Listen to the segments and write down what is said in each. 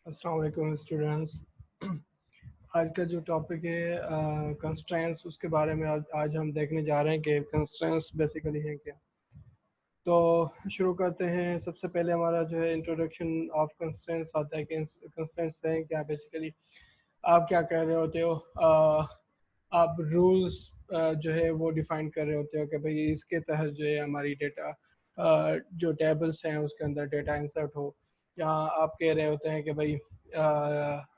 अस्सलाम वालेकुम स्टूडेंट्स। आज का जो टॉपिक है कंस्ट्रेंट्स, उसके बारे में आज हम देखने जा रहे हैं कि कंस्ट्रेंट्स बेसिकली हैं क्या। तो शुरू करते हैं। सबसे पहले हमारा जो है इंट्रोडक्शन ऑफ कंस्ट्रेंट्स आता है कि कंस्ट्रेंट्स हैं क्या। बेसिकली आप क्या कर रहे होते हो, आप रूल्स जो है वो डिफाइन कर रहे होते हो कि भाई इसके तहत जो है हमारी डेटा जो टेबल्स हैं उसके अंदर डेटा इंसर्ट हो। या आप कह रहे होते हैं कि भाई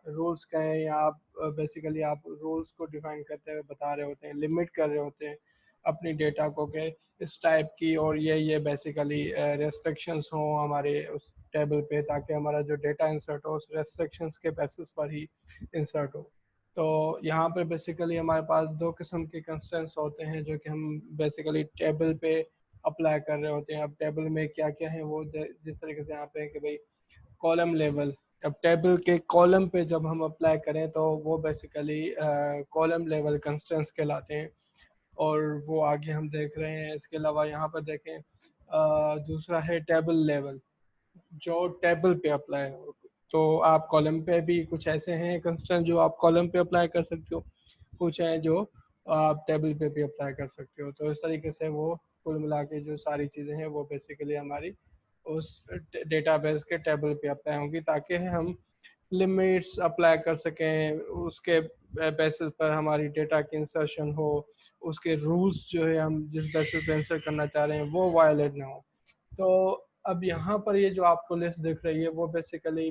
रूल्स क्या है, या आप बेसिकली आप रूल्स को डिफाइन करते हुए बता रहे होते हैं, लिमिट कर रहे होते हैं अपनी डेटा को कि इस टाइप की और ये बेसिकली रेस्ट्रिक्शंस हों हमारे उस टेबल पे, ताकि हमारा जो डेटा इंसर्ट हो उस रेस्ट्रिक्शंस के बेसिस पर ही इंसर्ट हो। तो यहाँ पे बेसिकली हमारे पास दो किस्म के कंस्ट्रेंट्स होते हैं जो कि हम बेसिकली टेबल पे अप्लाई कर रहे होते हैं। अब टेबल में क्या क्या है वो जिस तरीके से यहाँ पे है कि भाई कॉलम लेवल। अब टेबल के कॉलम पे जब हम अप्लाई करें तो वो बेसिकली कॉलम लेवल कंस्ट्रेंट्स कहलाते हैं, और वो आगे हम देख रहे हैं। इसके अलावा यहाँ पर देखें दूसरा है टेबल लेवल, जो टेबल पे अप्लाई हो। तो आप कॉलम पे भी कुछ ऐसे हैं कंस्ट्रेंट जो आप कॉलम पे अप्लाई कर सकते हो, कुछ हैं जो आप टेबल पे भी अप्लाई कर सकते हो। तो इस तरीके से वो कुल मिला के जो सारी चीज़ें हैं वो बेसिकली हमारी उस डेटाबेस के टेबल पे अप्लाई होंगी, ताकि हम लिमिट्स अप्लाई कर सकें, उसके बेसिस पर हमारी डेटा की इंसर्शन हो, उसके रूल्स जो है हम जिस बेसिस पे इंसर्ट करना चाह रहे हैं वो वायलेट ना हो। तो अब यहाँ पर ये जो आपको लिस्ट दिख रही है वो बेसिकली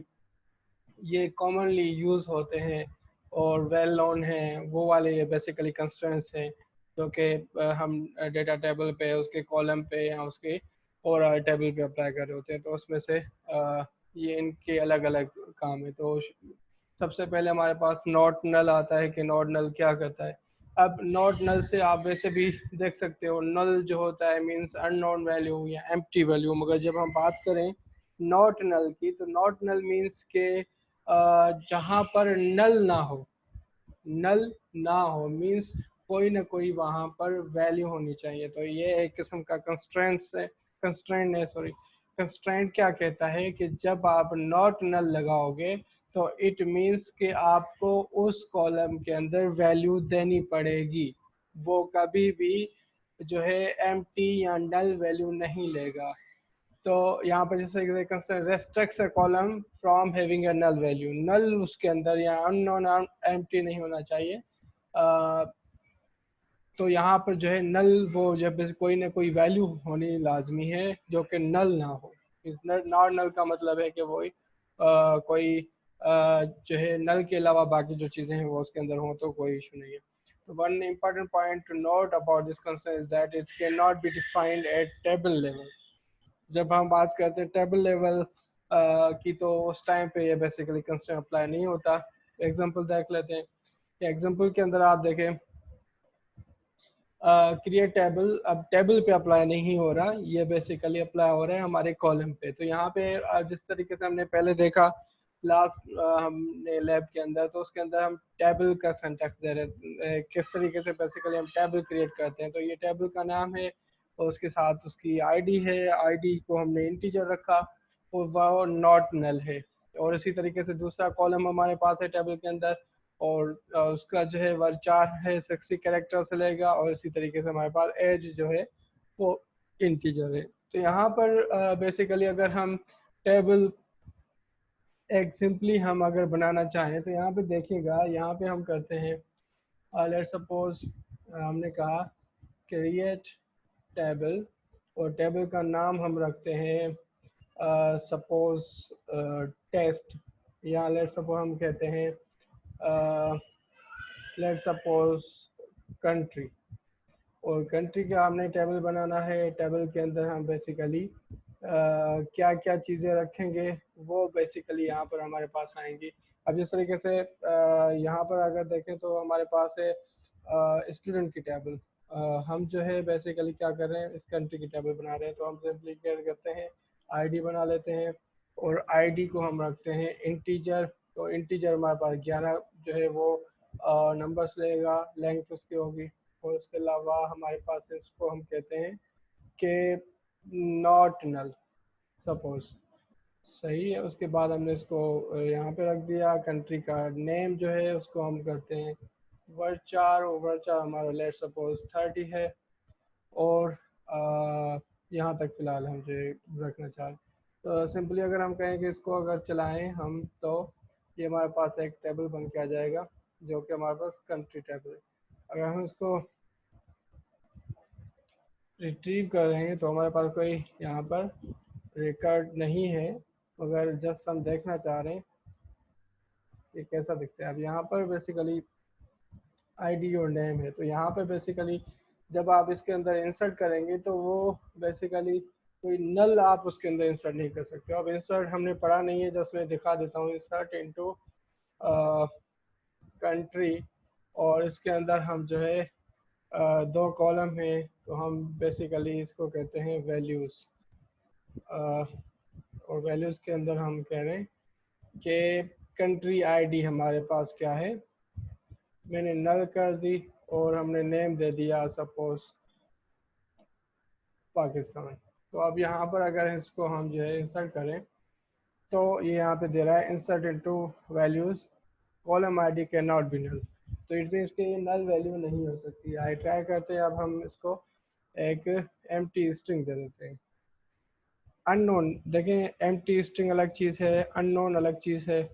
ये कॉमनली यूज़ होते हैं और वेल नोन हैं, वो वाले ये बेसिकली कंस्ट्रेंट्स हैं जो कि हम डेटा टेबल पे उसके कॉलम पे या उसके और टेबल पे अप्लाई कर रहे होते हैं। तो उसमें से ये इनके अलग अलग काम है। तो सबसे पहले हमारे पास नॉट नल आता है कि नॉट नल क्या करता है। अब नॉट नल से आप वैसे भी देख सकते हो, नल जो होता है मींस अननोन वैल्यू या एम्प्टी वैल्यू। मगर जब हम बात करें नॉट नल की, तो नॉट नल मींस के जहाँ पर नल ना हो, नल ना हो मींस कोई ना कोई वहाँ पर वैल्यू होनी चाहिए। तो ये एक किस्म का कंस्ट्रेंट है, सॉरी। कंस्ट्रेंट क्या कहता है कि जब आप नॉट नल लगाओगे तो इट मींस कि आपको उस कॉलम के अंदर वैल्यू देनी पड़ेगी, वो कभी भी जो है एम्प्टी या नल वैल्यू नहीं लेगा। तो यहाँ पर जैसे restricts a column from having a null value, null उसके अंदर या अननोन एम्प्टी नहीं होना चाहिए। तो यहाँ पर जो है नल वो जब कोई ना कोई वैल्यू होनी लाजमी है जो कि नल ना हो। इस नॉट नल का मतलब है कि वो कोई जो है नल के अलावा बाकी जो चीज़ें हैं वो उसके अंदर हों तो कोई इशू नहीं है। तो one important point two note about this concept is that it can not be defined at table level. जब हम बात करते हैं टेबल लेवल की, तो उस टाइम पे ये बेसिकली कंस्ट्रेंट अप्लाई नहीं होता। एग्जांपल देख लेते हैं। एग्जांपल के अंदर आप देखें क्रिएट टेबल, अब टेबल पे अप्लाई नहीं हो रहा, ये बेसिकली अप्लाई हो रहा है हमारे कॉलम पे। तो यहाँ पे जिस तरीके से हमने पहले देखा लास्ट हमने लैब के अंदर, तो उसके अंदर हम टेबल का सिंटैक्स दे रहे हैं किस तरीके से बेसिकली हम टेबल क्रिएट करते हैं। तो ये टेबल का नाम है और उसके साथ उसकी आईडी है, आईडी को हमने इंटीजर रखा और वह नॉट नल है। और इसी तरीके से दूसरा कॉलम हमारे पास है टेबल के अंदर, और उसका जो है वर्चार है 60 कैरेक्टर से लेगा, और इसी तरीके से हमारे पास एज जो है वो इंटीजर है। तो यहाँ पर बेसिकली अगर हम टेबल एक सिंपली हम अगर बनाना चाहें तो यहाँ पे देखिएगा, यहाँ पे हम करते हैं लेट सपोज हमने कहा क्रिएट टेबल, और टेबल का नाम हम रखते हैं सपोज टेस्ट, या लेट सपोज हम कहते हैं लेट सपोज कंट्री। और कंट्री का हमने टेबल बनाना है। टेबल के अंदर हम बेसिकली क्या क्या चीज़ें रखेंगे वो बेसिकली यहाँ पर हमारे पास आएंगी। अब जिस तरीके से यहाँ पर अगर देखें तो हमारे पास है स्टूडेंट की टेबल। हम जो है बेसिकली क्या कर रहे हैं, इस कंट्री की टेबल बना रहे हैं। तो हम सिंपली क्या करते हैं, आईडी बना लेते हैं और आईडी को हम रखते हैं इंटीजर। तो इंटीजर हमारे पास 11 जो है वो नंबर्स लेगा, लेंथ उसकी होगी। और उसके अलावा हमारे पास इसको हम कहते हैं कि नॉट नल सपोज। सही है। उसके बाद हमने इसको यहाँ पे रख दिया। कंट्री का नेम जो है उसको हम करते हैं वर्चार, और वर्चार हमारा लेट सपोज 30 है, और यहाँ तक फ़िलहाल हम जो रखना चाहें। तो सिंपली अगर हम कहें कि इसको अगर चलाएं हम, तो ये हमारे पास एक टेबल बन के आ जाएगा जो कि हमारे पास कंट्री टेबल है। अगर हम इसको रिट्रीव करेंगे तो हमारे पास कोई यहाँ पर रिकॉर्ड नहीं है, मगर जस्ट हम देखना चाह रहे हैं कि कैसा दिखता है। अब यहाँ पर बेसिकली आईडी और नेम है, तो यहाँ पे बेसिकली जब आप इसके अंदर इंसर्ट करेंगे तो वो बेसिकली कोई नल आप उसके अंदर इंसर्ट नहीं कर सकते। अब इंसर्ट हमने पढ़ा नहीं है, जस्ट मैं दिखा देता हूँ। इंसर्ट इनटू कंट्री, और इसके अंदर हम जो है दो कॉलम है, तो हम बेसिकली इसको कहते हैं वैल्यूज़। और वैल्यूज़ के अंदर हम कह रहे हैं कि कंट्री आईडी हमारे पास क्या है, मैंने नल कर दी, और हमने नेम दे दिया सपोज पाकिस्तान। तो अब यहाँ पर अगर इसको हम जो है इंसर्ट करें, तो ये यहाँ पे दे रहा है insert into values column ID can not be null. तो इट मीन्स कि ये नल वैल्यू नहीं हो सकती। आई ट्राई करते हैं। अब हम इसको एक एम्प्टी स्ट्रिंग दे देते हैं। अननोन, देखें एम्प्टी स्ट्रिंग अलग चीज़ है, अननोन अलग चीज़ है।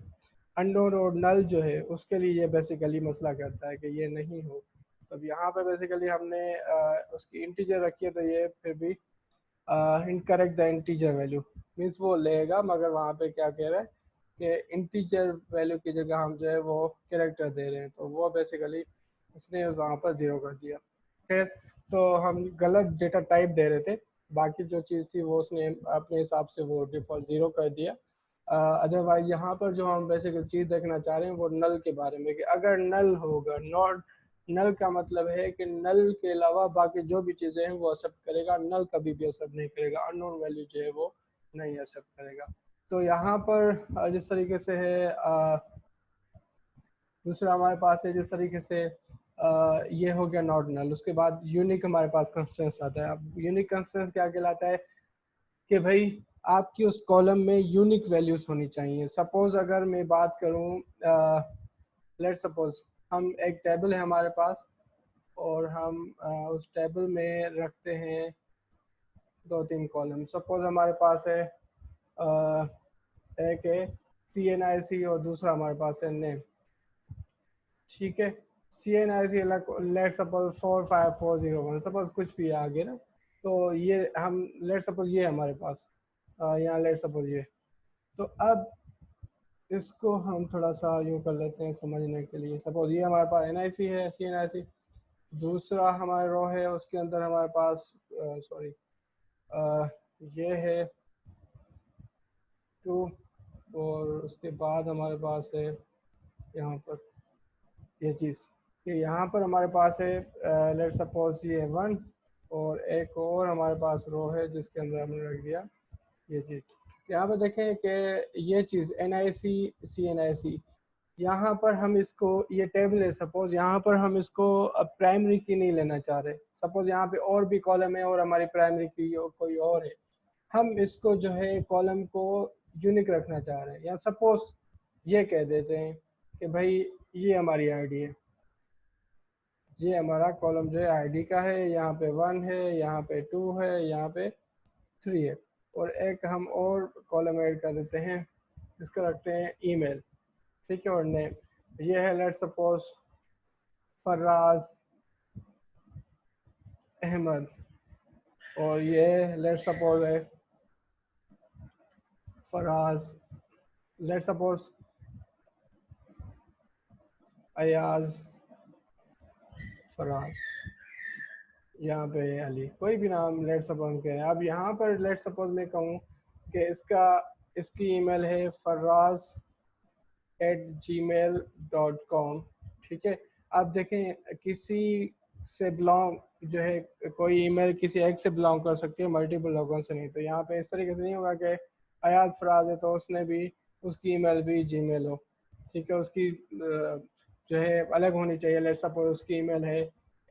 अननोन और नल जो है उसके लिए ये बेसिकली मसला करता है कि ये नहीं हो। तब यहाँ पे बेसिकली हमने उसकी इंटीजर रखी है, तो ये फिर भी incorrect the integer value means वो लेगा, मगर वहाँ पे क्या कह रहा है कि इंटीजर वैल्यू की जगह हम जो है वो कैरेक्टर दे रहे हैं, तो वो बेसिकली उसने वहाँ पर ज़ीरो कर दिया। खैर, तो हम गलत डेटा टाइप दे रहे थे, बाकी जो चीज़ थी वो उसने अपने हिसाब से वो डिफ़ॉल्ट ज़ीरो कर दिया। अदरवाइज यहाँ पर जो हम बेसिकली चीज़ देखना चाह रहे हैं वो नल के बारे में, कि अगर नल होगा, नॉट नल का मतलब है कि नल के अलावा बाकी जो भी चीज़ें हैं वो एक्सेप्ट करेगा, नल कभी भी एक्सेप्ट नहीं करेगा, अननोन वैल्यू जो है वो नहीं एक्सेप्ट करेगा। तो यहाँ पर जिस तरीके से है दूसरा हमारे पास है जिस तरीके से ये हो गया नॉट नल। उसके बाद यूनिक हमारे पास कंस्ट्रेंट्स आता है। अब यूनिक कंस्ट्रेंट्स क्या कहलाता है कि भाई आपकी उस कॉलम में यूनिक वैल्यूज़ होनी चाहिए। सपोज़ अगर मैं बात करूँ, लेट सपोज हम एक टेबल है हमारे पास, और हम उस टेबल में रखते हैं दो तीन कॉलम। सपोज हमारे पास है एक है CNIC और दूसरा हमारे पास है नेम, ठीक है। CNIC लेट सपोज 45401, सपोज कुछ भी आ गया ना, तो ये हम लेट सपोज ये हमारे पास यहाँ लेट सपोज ये। तो अब इसको हम थोड़ा सा यूँ कर लेते हैं समझने के लिए। सपोज ये हमारे पास NIC है, CNIC। दूसरा हमारा रो है, उसके अंदर हमारे पास सॉरी ये है 2, और उसके बाद हमारे पास है यहाँ पर ये चीज़, कि यहाँ पर हमारे पास है लेट सपोज ये 1, और एक और हमारे पास रो है जिसके अंदर हमने रख दिया ये चीज़। यहाँ पर देखें कि ये चीज़ NIC CNIC, यहाँ पर हम इसको, ये टेबल है सपोज, यहाँ पर हम इसको प्राइमरी की नहीं लेना चाह रहे। सपोज यहाँ पे और भी कॉलम है और हमारी प्राइमरी की कोई और है, हम इसको जो है कॉलम को यूनिक रखना चाह रहे हैं। या सपोज ये कह देते हैं कि भाई ये हमारी आईडी है, ये हमारा कॉलम जो है आईडी का है, यहाँ पे 1 है, यहाँ पे 2 है, यहाँ पे 3 है, और एक हम और कॉलम ऐड कर देते हैं, इसको रखते हैं ईमेल, ठीक है, और नेम ये है लेट सपोज फराज अहमद, और ये लेट सपोज है फराज, लेट सपोज अयाज फराज, यहाँ पे अली, कोई भी नाम लेट सपोज के हैं। अब यहाँ पर लेट सपोज मैं कहूँ कि इसकी ईमेल है farraz@gmail.com, ठीक है। अब देखें किसी से बिलोंग जो है, कोई ईमेल किसी एक से बिलोंग कर सकती है, मल्टीपल लोगों से नहीं। तो यहाँ पे इस तरीके से नहीं होगा कि अयाज फराज है तो उसने भी उसकी ईमेल भी जीमेल हो, ठीक है। उसकी जो है अलग होनी चाहिए। लेट्स सपोज उसकी ईमेल है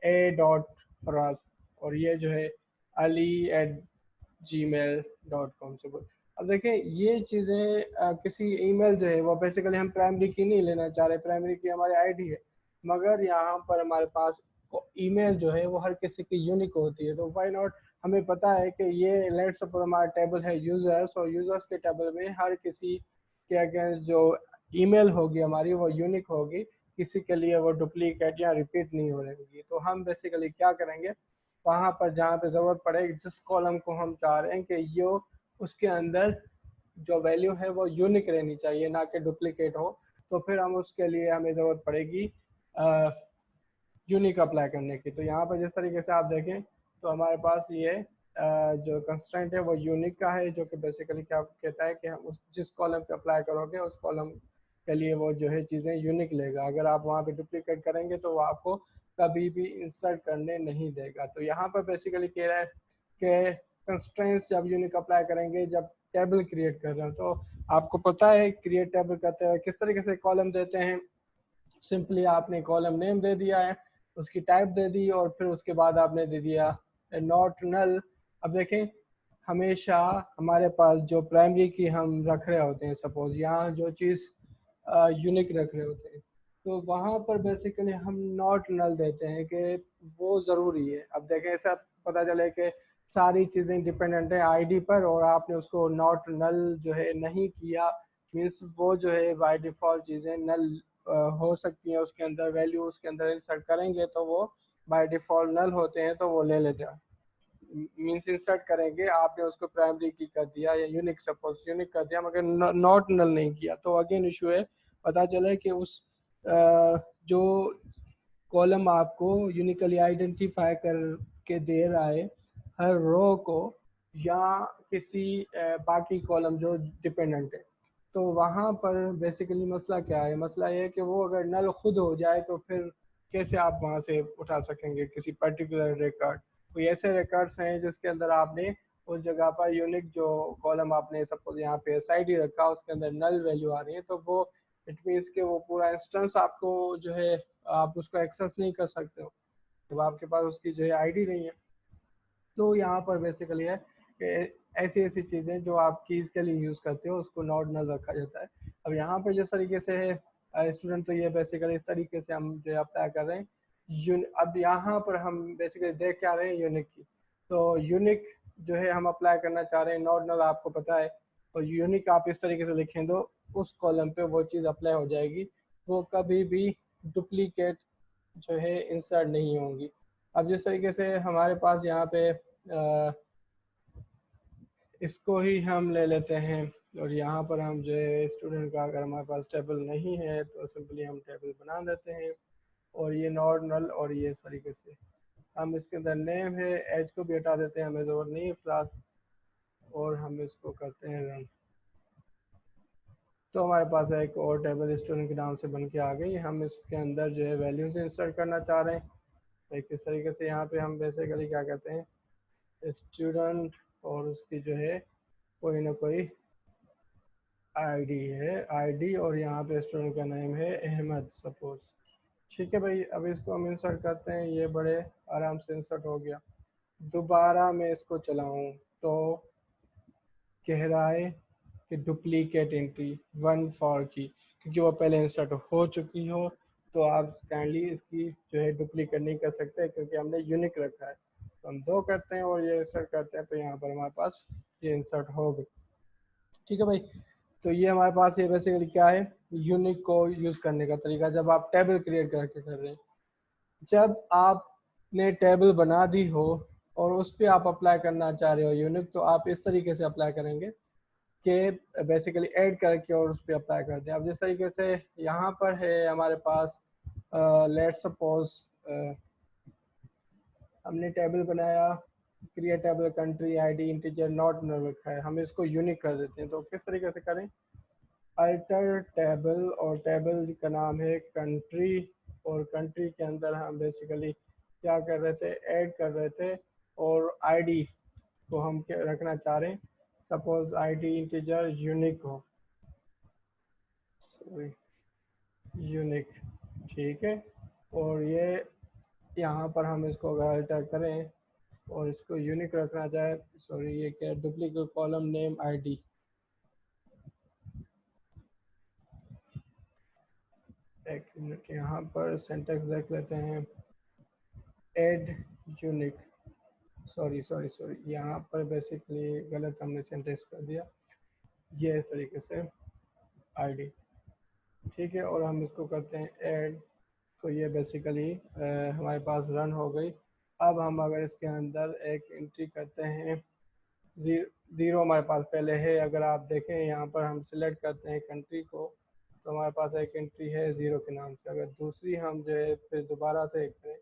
a.फराज, और ये जो है ali@gmail.com से बोल। अब देखें ये चीज़ें किसी ईमेल जो है वो बेसिकली हम प्राइमरी की नहीं लेना चाह रहे, प्राइमरी की हमारी आईडी है, मगर यहाँ पर हमारे पास ईमेल जो है वो हर किसी की यूनिक होती है। तो व्हाई नॉट, हमें पता है कि ये लेट्स सपोज हमारा टेबल है यूज़र्स, और यूज़र्स के टेबल में हर किसी के अगेंस्ट जो ईमेल होगी हमारी वो यूनिक होगी, किसी के लिए वो डुप्लीकेट या रिपीट नहीं हो रहेगी। तो हम बेसिकली क्या करेंगे, वहाँ पर जहाँ पे ज़रूरत पड़े, जिस कॉलम को हम चाह रहे हैं कि यो उसके अंदर जो वैल्यू है वो यूनिक रहनी चाहिए, ना कि डुप्लीकेट हो, तो फिर हम उसके लिए हमें ज़रूरत पड़ेगी यूनिक अप्लाई करने की। तो यहाँ पर जिस तरीके से आप देखें तो हमारे पास ये जो कंस्ट्रेंट है वो यूनिक का है, जो कि बेसिकली क्या कहता है कि हम उस जिस कॉलम पे अप्लाई करोगे उस कॉलम के लिए वो जो है चीज़ें यूनिक लेगा। अगर आप वहाँ पे डुप्लीकेट करेंगे तो वो आपको कभी भी इंसर्ट करने नहीं देगा। तो यहाँ पर बेसिकली कह रहा है कि कंस्ट्रेंट्स जब यूनिक अप्लाई करेंगे जब टेबल क्रिएट कर रहे हो, तो आपको पता है क्रिएट टेबल करते हुए किस तरीके से कॉलम देते हैं। सिंपली आपने कॉलम नेम दे दिया है, उसकी टाइप दे दी, और फिर उसके बाद आपने दे दिया नॉट नल। अब देखें हमेशा हमारे पास जो प्राइमरी की हम रख रहे होते हैं, सपोज यहाँ जो चीज़ यूनिक रख रहे होते हैं, तो वहाँ पर बेसिकली हम नॉट नल देते हैं कि वो ज़रूरी है। अब देखें ऐसा पता चले कि सारी चीज़ें डिपेंडेंट है आईडी पर और आपने उसको नॉट नल जो है नहीं किया, मीन्स वो जो है बाय डिफ़ॉल्ट चीज़ें नल हो सकती हैं, उसके अंदर वैल्यू उसके अंदर इंसर्ट करेंगे तो वो बाय डिफ़ॉल्ट नल होते हैं, तो वो ले लेते हैं। मीन्स इंसर्ट करेंगे, आपने उसको प्राइमरी की कर दिया या यूनिक, सपोज यूनिक कर दिया मगर नॉट नल नहीं किया, तो अगेन इशू है। पता चले कि उस जो कॉलम आपको यूनिकली आइडेंटिफाई करके दे रहा है हर रो को, या किसी बाकी कॉलम जो डिपेंडेंट है, तो वहाँ पर बेसिकली मसला क्या है, मसला ये है कि वो अगर नल खुद हो जाए तो फिर कैसे आप वहाँ से उठा सकेंगे किसी पर्टिकुलर रिकॉर्ड। कोई ऐसे रिकॉर्ड्स हैं जिसके अंदर आपने उस जगह पर यूनिक जो कॉलम आपने सपोज यहाँ पे एसआईडी रखा उसके अंदर नल वैल्यू आ रही है, तो वो इट मीन्स कि वो पूरा इंस्टेंस आपको जो है आप उसको एक्सेस नहीं कर सकते हो जब आपके पास उसकी जो है आईडी नहीं है। तो यहाँ पर बेसिकली है कि ऐसी ऐसी चीज़ें जो आप कीज़ के लिए यूज़ करते हो उसको नॉट नल रखा जाता है। अब यहाँ पर जिस तरीके से है स्टूडेंट, तो ये बेसिकली इस तरीके से हम जो अप्लाई कर रहे हैं अब यहाँ पर हम बेसिकली देख क्या रहे हैं यूनिक की। तो यूनिक जो है हम अप्लाई करना चाह रहे हैं, नॉट नल आपको पता है, और यूनिक आप इस तरीके से लिखें तो उस कॉलम पे वो चीज़ अप्लाई हो जाएगी, वो कभी भी डुप्लीकेट जो है इंसर्ट नहीं होंगी। अब जिस तरीके से हमारे पास यहाँ पे इसको ही हम ले लेते हैं, और यहाँ पर हम जो है स्टूडेंट का अगर हमारे पास टेबल नहीं है तो सिंपली हम टेबल बना देते हैं, और ये नॉट नल, और ये इस तरीके से हम इसके अंदर नेम है एज को भी हटा देते हैं, हमें ज़रूरत नहीं है फिलहाल, और हम इसको करते हैं रन। तो हमारे पास एक और टेबल स्टूडेंट के नाम से बन के आ गई। हम इसके अंदर जो है वैल्यूज इंसर्ट करना चाह रहे हैं, एक इस तरीके से यहाँ पे हम बेसिकली क्या कहते हैं स्टूडेंट, और उसकी जो है कोई ना कोई आईडी है आईडी, और यहाँ पे स्टूडेंट का नेम है अहमद सपोज। ठीक है भाई, अब इसको हम इंसर्ट करते हैं, ये बड़े आराम से इंसर्ट हो गया। दोबारा मैं इसको चलाऊँ तो कह रहा है कि डुप्लीकेट एंट्री वन फॉर की, क्योंकि वो पहले इंसर्ट हो चुकी हो, तो आप काइंडली इसकी जो है डुप्लीकेट नहीं कर सकते क्योंकि हमने यूनिक रखा है। तो हम दो करते हैं और ये इंसर्ट करते हैं, तो यहाँ पर हमारे पास ये इंसर्ट हो गई। ठीक है भाई, तो ये हमारे पास ये बेसिकली क्या है, यूनिक को यूज़ करने का तरीका जब आप टेबल क्रिएट करके कर रहे हैं। जब आपने टेबल बना दी हो और उस पर आप अप्लाई करना चाह रहे हो यूनिक, तो आप इस तरीके से अप्लाई करेंगे कि बेसिकली ऐड करके और उस पर अप्लाई कर दें। अब जिस तरीके से यहाँ पर है हमारे पास लेट्स सपोज हमने टेबल बनाया, create table country ID integer not null रखा है, हम इसको यूनिक कर देते हैं। तो किस तरीके से करें, अल्टर टेबल, और टेबल का नाम है कंट्री, और कंट्री के अंदर हम बेसिकली क्या कर रहे थे, ऐड कर रहे थे, और आईडी को हम क्या रखना चाह रहे हैं, सपोज आईडी इंटीजर यूनिक हो, यूनिक। ठीक है, और ये यहाँ पर हम इसको अगर अल्टर करें और इसको यूनिक रखना चाहे, सॉरी ये क्या डुप्लीकेट कॉलम नेम आईडी, एक मिनट, यहाँ पर सिंटैक्स देख लेते हैं। Add unique, sorry sorry sorry, यहाँ पर बेसिकली गलत हमने सिंटैक्स कर दिया। ये इस तरीके से आईडी, ठीक है, और हम इसको करते हैं ऐड। तो ये बेसिकली हमारे पास रन हो गई। अब हम अगर इसके अंदर एक एंट्री करते हैं, ज़ीरो हमारे पास पहले है। अगर आप देखें यहाँ पर हम सिलेक्ट करते हैं कंट्री को, तो हमारे पास एक एंट्री है ज़ीरो के नाम से। अगर दूसरी हम जो है फिर दोबारा से एक करें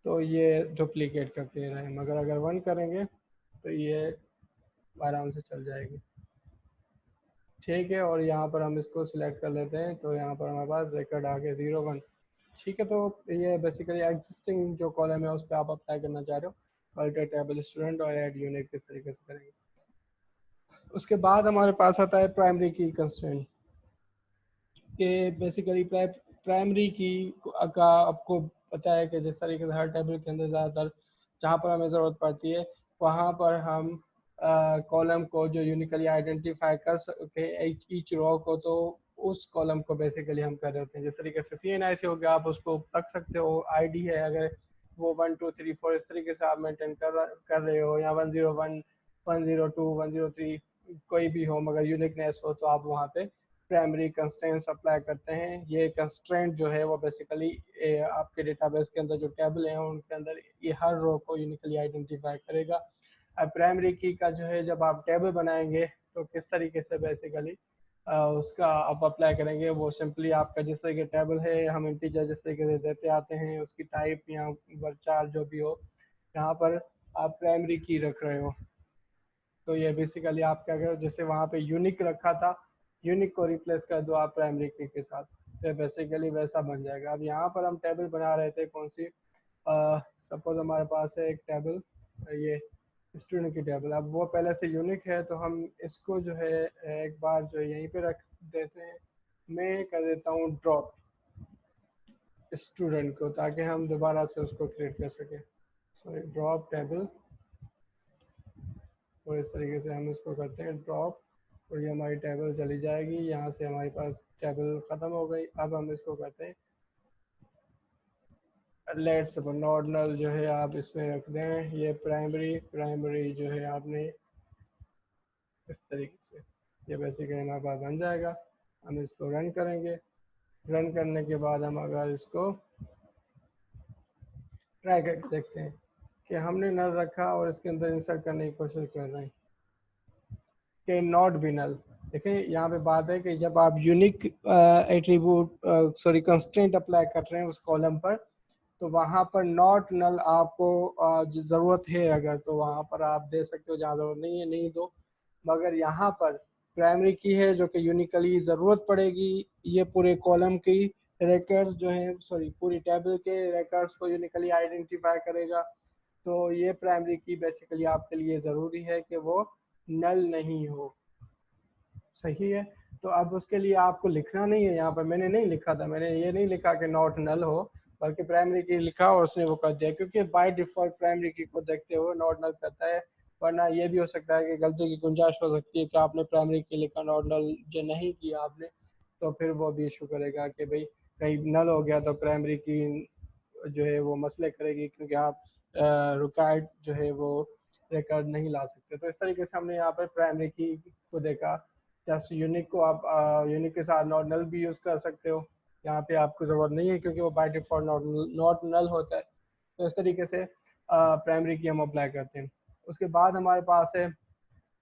तो ये डुप्लीकेट करते रहे, मगर अगर वन करेंगे तो ये आराम से चल जाएगी, ठीक है। और यहाँ पर हम इसको सिलेक्ट कर लेते हैं, तो यहाँ पर हमारे पास रिकॉर्ड आ गया 01, ठीक है। तो ये बेसिकली एग्जिस्टिंग जो कॉलम है उस पर आप अप्लाई करना चाह रहे हो, अल्टर टेबल स्टूडेंट और ऐड यूनिक किस तरीके से करेंगे। उसके बाद हमारे पास आता है प्राइमरी की कंस्ट्रेंट, कि बेसिकली प्राइमरी की का आपको पता है कि जिस तरीके से हर टेबल के अंदर ज़्यादातर जहाँ पर हमें ज़रूरत पड़ती है वहाँ पर हम कॉलम को जो यूनिकली आइडेंटिफाई कर सके ईच रो को, तो उस कॉलम को बेसिकली हम कर रहे होते हैं। जिस तरीके से CNI से हो गया, आप उसको रख सकते हो, ID है अगर वो 1 2 3 4 इस तरीके से आप मेंटेन कर रहे हो, या 101 102 103 कोई भी हो, मगर यूनिकनेस हो तो आप वहाँ पे प्राइमरी कंस्ट्रेंट्स अप्लाई करते हैं। ये कंस्ट्रेंट जो है वो बेसिकली आपके डेटाबेस के अंदर जो टेबल हैं उनके अंदर ये हर रो को यूनिकली आइडेंटिफाई करेगा। अब प्राइमरी की का जो है जब आप टेबल बनाएंगे तो किस तरीके से बेसिकली उसका आप अप्लाई करेंगे, वो सिंपली आपका जिस तरीके टेबल है हम इंटीजर जिस तरीके से देते आते हैं उसकी टाइप या वर्चार जो भी हो, यहाँ पर आप प्राइमरी की रख रहे हो तो ये बेसिकली आप क्या करो, जैसे वहाँ पे यूनिक रखा था, यूनिक को रिप्लेस कर दो आप प्राइमरी की के साथ, तो बेसिकली वैसा बन जाएगा। अब यहाँ पर हम टेबल बना रहे थे कौन सी, सपोज हमारे पास है एक टेबल, ये स्टूडेंट की टेबल। अब वो पहले से यूनिक है तो हम इसको जो है एक बार जो है यहीं पे रख देते हैं। मैं कर देता हूँ ड्रॉप स्टूडेंट को, ताकि हम दोबारा से उसको क्रिएट कर सकें। सॉरी, ड्रॉप टेबल, और इस तरीके से हम इसको करते हैं ड्रॉप, और ये हमारी टेबल चली जाएगी। यहाँ से हमारे पास टेबल ख़त्म हो गई। अब हम इसको करते हैं लेट्स सपोज नॉट नल जो है आप इसमें रख दें, ये प्राइमरी जो है आपने इस तरीके से, ये बेसिकली हमारे पास बन जाएगा। हम इसको रन करेंगे, रन करने के बाद हम अगर इसको ट्राई करके देखते हैं कि हमने नल रखा और इसके अंदर इंसर्ट करने की कोशिश कर रहे हैं कि नॉट बी नल। देखिए यहाँ पे बात है कि जब आप unique attribute sorry constraint apply कर रहे हैं उस कॉलम पर, तो वहाँ पर नॉट नल आपको ज़रूरत है अगर, तो वहाँ पर आप दे सकते हो, जहाँ ज़रूरत नहीं है नहीं दो। मगर यहाँ पर प्राइमरी की है जो कि यूनिकली ज़रूरत पड़ेगी, ये पूरे कॉलम की रिकॉर्ड्स जो है सॉरी पूरी टेबल के रिकॉर्ड्स को यूनिकली आइडेंटिफाई करेगा। तो ये प्राइमरी की बेसिकली आपके लिए ज़रूरी है कि वो नल नहीं हो, सही है। तो अब उसके लिए आपको लिखना नहीं है, यहाँ पर मैंने नहीं लिखा था, मैंने ये नहीं लिखा कि नॉट नल हो, बल्कि प्राइमरी की लिखा और उसने वो कर दिया, क्योंकि बाय डिफॉल्ट प्राइमरी की को देखते हुए नॉट नल करता है। वरना ये भी हो सकता है कि गलती की गुंजाइश हो सकती है कि आपने प्राइमरी की लिखा नॉट नल जो नहीं किया आपने, तो फिर वो भी इशू करेगा कि भाई कहीं नल हो गया तो प्राइमरी की जो है वो मसले करेगी, क्योंकि आप रिकॉर्ड जो है वो रिकॉर्ड नहीं ला सकते। तो इस तरीके से हमने यहाँ पर प्राइमरी की को देखा। जस्ट यूनिक को आप यूनिक के साथ नॉट नल भी यूज़ कर सकते हो, यहाँ पे आपको ज़रूरत नहीं है क्योंकि वो बाय डिफॉल्ट नॉट नल होता है। तो इस तरीके से प्राइमरी की हम अप्लाई करते हैं। उसके बाद हमारे पास है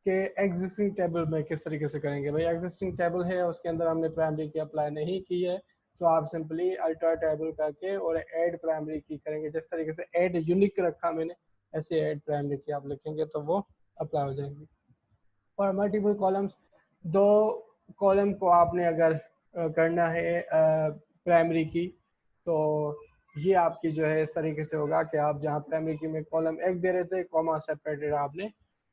कि एग्जिस्टिंग टेबल में किस तरीके से करेंगे। भाई एग्जिस्टिंग टेबल है उसके अंदर हमने प्राइमरी की अप्लाई नहीं की है, तो आप सिंपली अल्टर टेबल करके और ऐड प्राइमरी की करेंगे। जिस तरीके से ऐड यूनिक रखा मैंने, ऐसे ऐड प्राइमरी की आप लिखेंगे तो वो अप्लाई हो जाएंगी। और मल्टीपल कॉलम्स, दो कॉलम को आपने अगर करना है प्राइमरी की, तो ये आपकी जो है इस तरीके से होगा कि आप जहाँ प्राइमरी की में कॉलम एक दे रहे थे, कॉमा सेपरेटेड आपने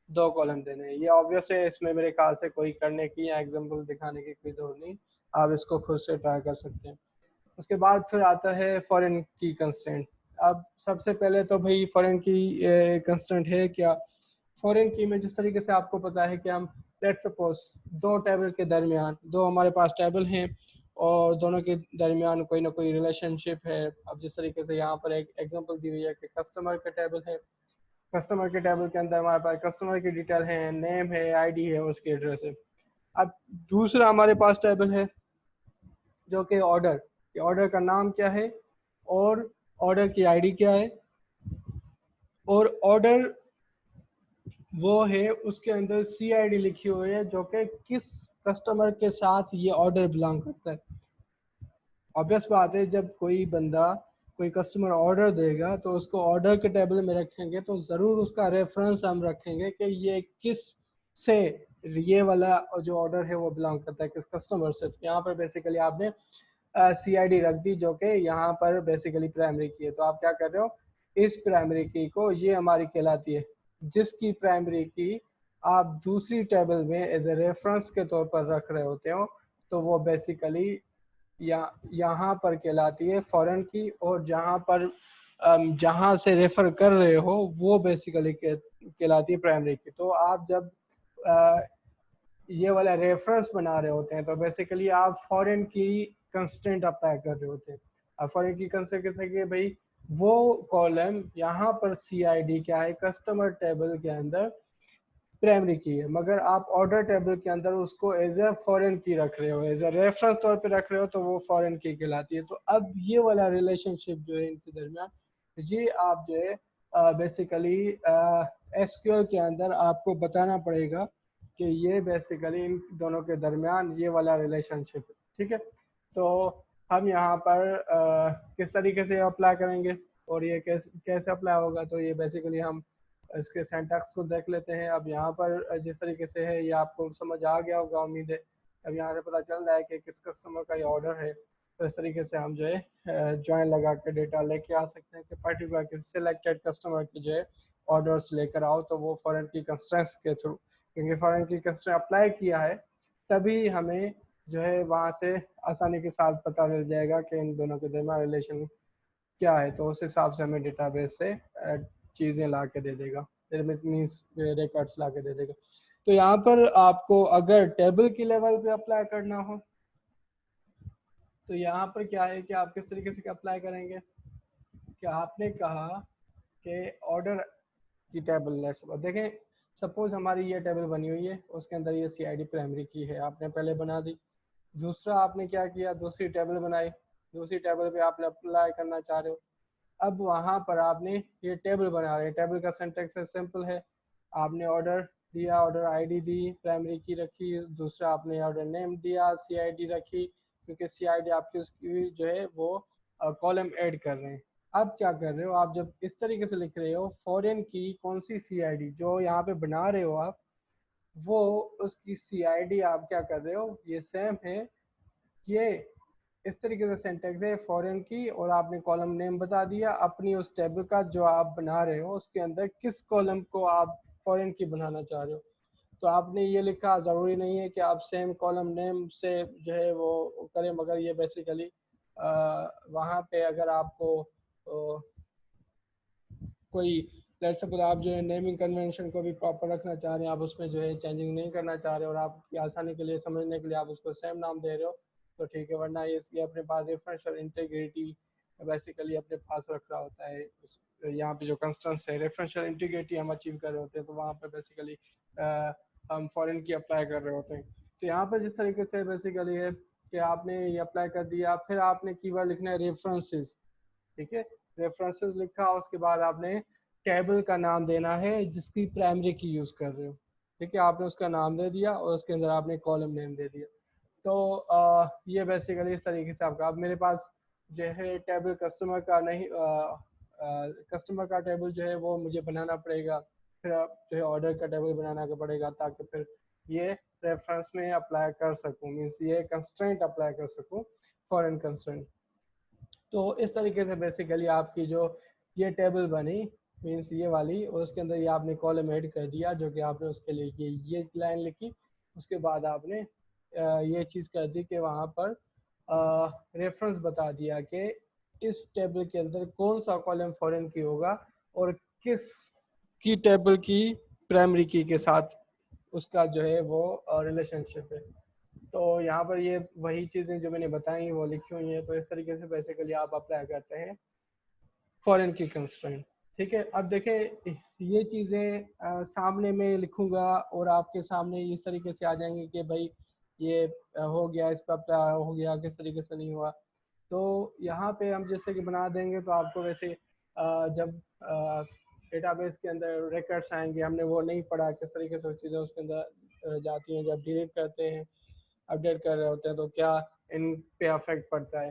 दो कॉलम देने हैं। ये ऑब्वियस है, इसमें मेरे ख्याल से कोई करने की या एग्जांपल दिखाने की कोई ज़रूरत नहीं, आप इसको खुद से ट्राई कर सकते हैं। उसके बाद फिर आता है फॉरेन की कंस्टेंट। अब सबसे पहले तो भाई फॉरेन की कंस्टेंट है क्या। फॉरेन की में जिस तरीके से आपको पता है कि हम लेट्स सपोज दो टेबल के दरमियान, दो हमारे पास टेबल हैं और दोनों के दरमियान कोई ना कोई रिलेशनशिप है। अब जिस तरीके से यहाँ पर एक एग्जांपल दी हुई है कि कस्टमर का टेबल है, कस्टमर के टेबल के अंदर हमारे पास कस्टमर की डिटेल है, नेम है, आईडी है, उसकी एड्रेस है। अब दूसरा हमारे पास टेबल है जो कि ऑर्डर, ऑर्डर का नाम क्या है और ऑर्डर की आईडी क्या है, और ऑर्डर वो है उसके अंदर सीआईडी लिखी हुई है जो कि किस कस्टमर के साथ ये ऑर्डर बिलोंग करता है। ऑब्वियस बात है, जब कोई बंदा कोई कस्टमर ऑर्डर देगा तो उसको ऑर्डर के टेबल में रखेंगे तो ज़रूर उसका रेफरेंस हम रखेंगे कि ये किस से, ये वाला जो ऑर्डर है वो बिलोंग करता है किस कस्टमर से। तो यहाँ पर बेसिकली आपने सीआईडी रख दी जो कि यहाँ पर बेसिकली प्राइमरी की है। तो आप क्या कर रहे हो, इस प्राइमरी की को ये हमारी कहलाती है, जिसकी प्राइमरी की आप दूसरी टेबल में एज ए रेफरेंस के तौर पर रख रहे होते हो, तो वो बेसिकली यहाँ पर कहलाती है फॉरेन की, और जहाँ पर जहाँ से रेफर कर रहे हो वो बेसिकली कहलाती है प्राइमरी की। तो आप जब ये वाला रेफरेंस बना रहे होते हैं तो बेसिकली आप फॉरेन की कंस्ट्रेंट अप्लाई कर रहे होते हैं। अब फॉरेन की कंस्ट्रेंट कैसे कि भाई वो कॉलम यहाँ पर सीआईडी क्या है कस्टमर टेबल के अंदर प्राइमरी की है, मगर आप ऑर्डर टेबल के अंदर उसको एज ए फॉरेन की रख रहे हो, एज ए रेफरेंस तौर पे रख रहे हो, तो वो फॉरेन की कहलाती है। तो अब ये वाला रिलेशनशिप जो है इनके दरमियान, ये आप जो है बेसिकली एसक्यूएल के अंदर आपको बताना पड़ेगा कि ये बेसिकली इन दोनों के दरमियान ये वाला रिलेशनशिप है। ठीक है, तो हम यहाँ पर किस तरीके से अप्लाई करेंगे और ये कैसे अप्लाई होगा, तो ये बेसिकली हम इसके सिंटैक्स को देख लेते हैं। अब यहाँ पर जिस तरीके से है ये आपको समझ आ गया होगा उम्मीद है। अब यहाँ से पता चल रहा है कि किस कस्टमर का ये ऑर्डर है, तो इस तरीके से हम जो है जॉइन लगा के डेटा लेके आ सकते हैं कि पर्टिकुलर किसी सिलेक्टेड कस्टमर की जो है ऑर्डर्स लेकर आओ, तो वो फॉरेन की कंस्ट्रेंट्स के थ्रू, क्योंकि फॉरेन की कंस्ट्रेंट अप्लाई किया है तभी हमें जो है वहाँ से आसानी के साथ पता चल जाएगा कि इन दोनों के दरमियान रिलेशन क्या है, तो उस हिसाब से हमें डेटाबेस से चीज़ें ला के दे देगा, मीन्स रिकॉर्ड्स ला के दे देगा। तो यहाँ पर आपको अगर टेबल की लेवल पे अप्लाई करना हो तो यहाँ पर क्या है कि आप किस तरीके से अप्लाई करेंगे कि आपने कहा कि ऑर्डर की टेबल लेट्स देखें, सपोज हमारी ये टेबल बनी हुई है, उसके अंदर ये सीआईडी प्राइमरी की है, आपने पहले बना दी। दूसरा आपने क्या किया, दूसरी टेबल बनाई, दूसरी टेबल पे आप अप्लाई करना चाह रहे हो। अब वहाँ पर आपने ये टेबल बना रहे हैं, टेबल का सिंटैक्स सिंपल है, आपने ऑर्डर दिया, ऑर्डर आईडी दी, प्राइमरी की रखी, दूसरा आपने ऑर्डर नेम दिया, सीआईडी रखी, क्योंकि सीआईडी आपकी उसकी जो है वो कॉलम ऐड कर रहे हैं। अब क्या कर रहे हो आप, जब इस तरीके से लिख रहे हो फॉरेन की कौन सी सीआईडी जो यहाँ पे बना रहे हो आप, वो उसकी सीआईडी आप क्या कर रहे हो, ये सेम है, ये इस तरीके से सिंटैक्स है फॉरेन की, और आपने कॉलम नेम बता दिया अपनी उस टेबल का जो आप बना रहे हो उसके अंदर किस कॉलम को आप फॉरेन की बनाना चाह रहे हो। तो आपने ये लिखा, ज़रूरी नहीं है कि आप सेम कॉलम नेम से जो है वो करें, मगर ये बेसिकली वहाँ पे अगर आपको कोई लेट्स सपोज आप जो है नेमिंग कन्वेंशन को भी प्रॉपर रखना चाह रहे हैं, आप उसमें जो है चेंजिंग नहीं करना चाह रहे और आपकी आसानी के लिए समझने के लिए आप उसको सेम नाम दे रहे हो तो ठीक है, वरना ये अपने पास रेफरेंशियल इंटीग्रिटी बेसिकली अपने पास रख रहा होता है। यहाँ पे जो कंस्टेंट्स है रेफरेंशियल इंटीग्रिटी हम अचीव कर रहे होते हैं, तो वहाँ पे बेसिकली हम फॉरेन की अप्लाई कर रहे होते हैं। तो यहाँ पर जिस तरीके से बेसिकली है कि आपने ये अप्लाई कर दिया, फिर आपने कीवर्ड लिखना है रेफरेंसेस। ठीक है, रेफरेंसेस लिखा, उसके बाद आपने टेबल का नाम देना है जिसकी प्राइमरी की यूज़ कर रहे हो। ठीक है, आपने उसका नाम दे दिया और उसके अंदर आपने कॉलम नेम दे दिया। तो ये बेसिकली इस तरीके से आपका, अब मेरे पास जो है टेबल कस्टमर का नहीं, कस्टमर का टेबल जो है वो मुझे बनाना पड़ेगा, फिर जो है ऑर्डर का टेबल बनाना पड़ेगा ताकि फिर ये रेफरेंस में अप्लाई कर सकूँ, मीन्स ये कंस्ट्रेंट अप्लाई कर सकूँ, फॉरेन कंस्ट्रेंट। तो इस तरीके से बेसिकली आपकी जो ये टेबल बनी मीन्स ये वाली, और उसके अंदर ये आपने कॉलम ऐड कर दिया जो कि आपने उसके लिए ये लाइन लिखी, उसके बाद आपने ये चीज़ कर दी कि वहाँ पर रेफरेंस बता दिया कि इस टेबल के अंदर कौन सा कॉलम फॉरेन की होगा और किस की टेबल की प्राइमरी की के साथ उसका जो है वो रिलेशनशिप है। तो यहाँ पर ये वही चीज़ें जो मैंने बताई वो लिखी हुई हैं। तो इस तरीके से बेसिकली आप अप्लाई करते हैं फॉरेन की कंस्ट्रेंट। ठीक है, अब देखें ये चीज़ें सामने में लिखूंगा और आपके सामने इस तरीके से आ जाएंगे कि भाई ये हो गया, इस पर अप्लाई हो गया, किस तरीके से नहीं हुआ। तो यहाँ पे हम जैसे कि बना देंगे तो आपको वैसे जब डेटाबेस के अंदर रिकॉर्ड्स आएंगे, हमने वो नहीं पढ़ा किस तरीके से चीज़ें उसके अंदर जाती हैं, जब डिलीट करते हैं, अपडेट कर रहे होते हैं तो क्या इन पे अफेक्ट पड़ता है।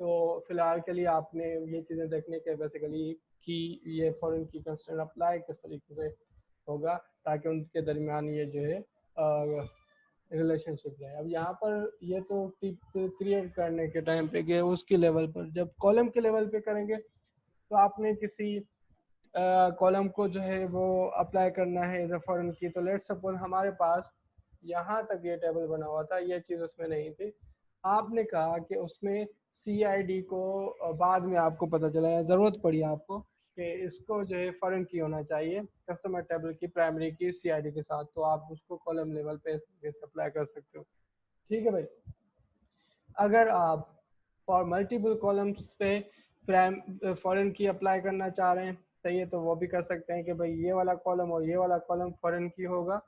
तो फिलहाल के लिए आपने ये चीज़ें देखने के बेसिकली कि ये फॉरेन की कंस्ट्रेंट अप्लाई किस तरीके से होगा ताकि उनके दरमियान ये जो है रिलेशनशिप रहे। अब यहाँ पर ये तो क्रिएट करने के टाइम पे कि उसकी लेवल पर, जब कॉलम के लेवल पे करेंगे तो आपने किसी कॉलम को जो है वो अप्लाई करना है एज अ फॉरेन की। तो लेट्स सपोज हमारे पास यहाँ तक ये टेबल बना हुआ था, ये चीज़ उसमें नहीं थी। आपने कहा कि उसमें CID को बाद में आपको पता चला या ज़रूरत पड़ी आपको कि इसको जो है फॉरेन की होना चाहिए कस्टमर टेबल की प्राइमरी की CID के साथ, तो आप उसको कॉलम लेवल पे अप्लाई कर सकते हो। ठीक है भाई। अगर आप फॉर मल्टीपल कॉलम्स पे प्राइम फॉरेन की अप्लाई करना चाह रहे हैं, सही है, तो वो भी कर सकते हैं कि भाई ये वाला कॉलम और ये वाला कॉलम फॉरेन की होगा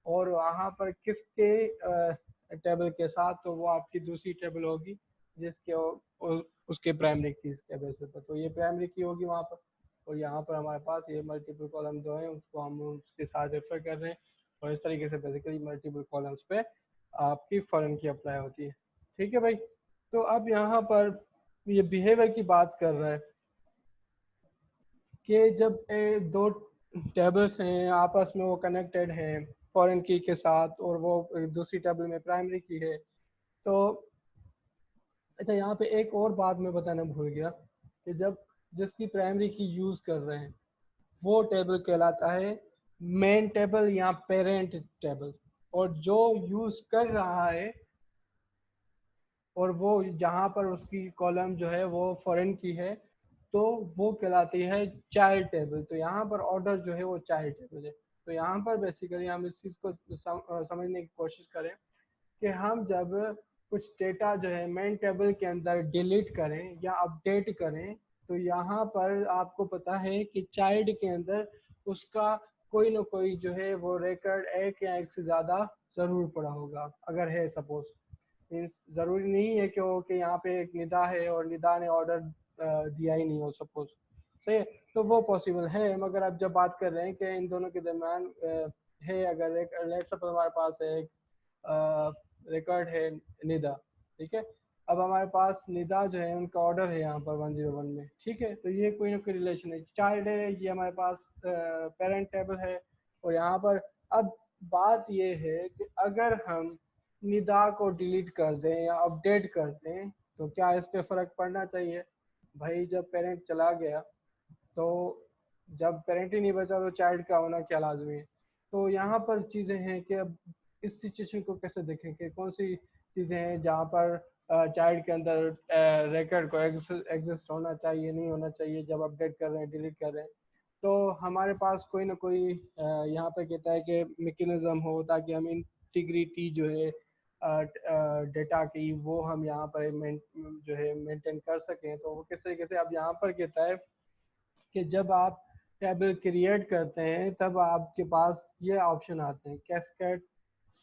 और वहाँ पर किसके टेबल के साथ, तो वो आपकी दूसरी टेबल होगी जिसके उसके प्राइमरी कीज के बेसिस पर, तो ये प्राइमरी की होगी वहाँ पर। और यहाँ पर हमारे पास ये मल्टीपल कॉलम जो है उसको हम उसके साथ रेफर कर रहे हैं और इस तरीके से बेसिकली मल्टीपल कॉलम्स पे आपकी फॉरेन की अप्लाई होती है। ठीक है भाई। तो अब यहाँ पर ये बिहेवियर की बात कर रहा है कि जब दो टेबल्स हैं आपस में वो कनेक्टेड हैं फॉरेन की के साथ और वो दूसरी टेबल में प्राइमरी की है। तो अच्छा, यहाँ पे एक और बात मैं बताना भूल गया कि जब जिसकी प्राइमरी की यूज़ कर रहे हैं वो टेबल कहलाता है मेन टेबल या पेरेंट टेबल, और जो यूज़ कर रहा है और वो जहाँ पर उसकी कॉलम जो है वो फॉरेन की है तो वो कहलाती है चाइल्ड टेबल। तो यहाँ पर ऑर्डर जो है वो चाइल्ड टेबल है। तो यहाँ पर बेसिकली हम इस चीज़ को समझने की कोशिश करें कि हम जब कुछ डेटा जो है मेन टेबल के अंदर डिलीट करें या अपडेट करें, तो यहाँ पर आपको पता है कि चाइल्ड के अंदर उसका कोई ना कोई जो है वो रिकॉर्ड एक या एक से ज़्यादा ज़रूर पड़ा होगा। अगर है सपोज, मीन्स ज़रूरी नहीं है कि वो कि यहाँ पे एक निदा है और निदा ने ऑर्डर दिया ही नहीं हो सपोज, सही है, तो वो पॉसिबल है। मगर अब जब बात कर रहे हैं कि इन दोनों के दरम्यान है, अगर एक लेट सपोज हमारे पास है एक रिकॉर्ड है निदा, ठीक है। अब हमारे पास निदा जो है उनका ऑर्डर है यहाँ पर 101 में, ठीक है, तो ये कोई ना कोई रिलेशन है, चाइल्ड है, ये हमारे पास पेरेंट टेबल है। और यहाँ पर अब बात ये है कि अगर हम निदा को डिलीट कर दें या अपडेट कर दें तो क्या इस पे फ़र्क पड़ना चाहिए? भाई जब पेरेंट चला गया तो जब पेरेंट ही नहीं बचा तो चाइल्ड का होना क्या लाजमी है। तो यहाँ पर चीज़ें हैं कि अब इस सिचुएशन को कैसे देखें कि कौन सी चीज़ें हैं जहाँ पर चाइल्ड के अंदर रिकॉर्ड को एग्जिस्ट होना चाहिए, नहीं होना चाहिए जब अपडेट कर रहे हैं, डिलीट कर रहे हैं। तो हमारे पास कोई ना कोई यहाँ पे कहता है कि मैकेनिज्म हो ताकि हम इंटीग्रिटी जो है डेटा की वो हम यहाँ पर जो है मेंटेन कर सकें। तो वो किस तरीके से, अब यहाँ पर कहता है कि जब आप टेबल क्रिएट करते हैं तब आपके पास ये ऑप्शन आते हैं कैस्केड,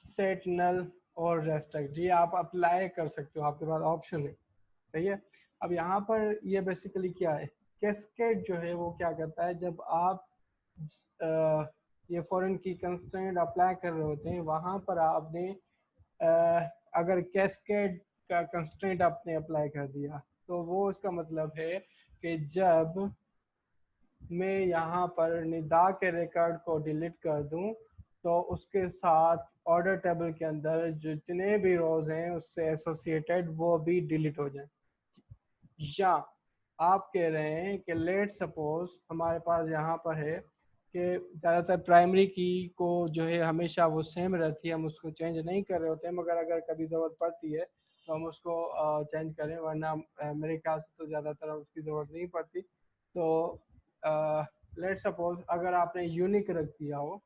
सेट नल और रेस्ट्रिक्ट, ये आप अप्लाई कर सकते हो, आपके पास ऑप्शन है, सही है। अब यहाँ पर ये बेसिकली क्या है, कैस्केड जो है वो क्या करता है, जब आप ये फॉरेन की कंस्ट्रेंट अप्लाई कर रहे होते हैं वहाँ पर आपने अगर कैस्केड का कंस्ट्रेंट आपने अप्लाई कर दिया तो वो उसका मतलब है कि जब मैं यहाँ पर निदा के रिकॉर्ड को डिलीट कर दूँ तो उसके साथ ऑर्डर टेबल के अंदर जितने भी रोज हैं उससे एसोसिएटेड वो भी डिलीट हो जाए। या आप कह रहे हैं कि लेट सपोज हमारे पास यहाँ पर है कि ज़्यादातर प्राइमरी की को जो है हमेशा वो सेम रहती है, हम उसको चेंज नहीं कर रहे होते हैं, मगर अगर कभी ज़रूरत पड़ती है तो हम उसको चेंज करें, वरना मेरे ख्याल से तो ज़्यादातर उसकी ज़रूरत नहीं पड़ती। तो लेट सपोज अगर आपने यूनिक रख दिया हो,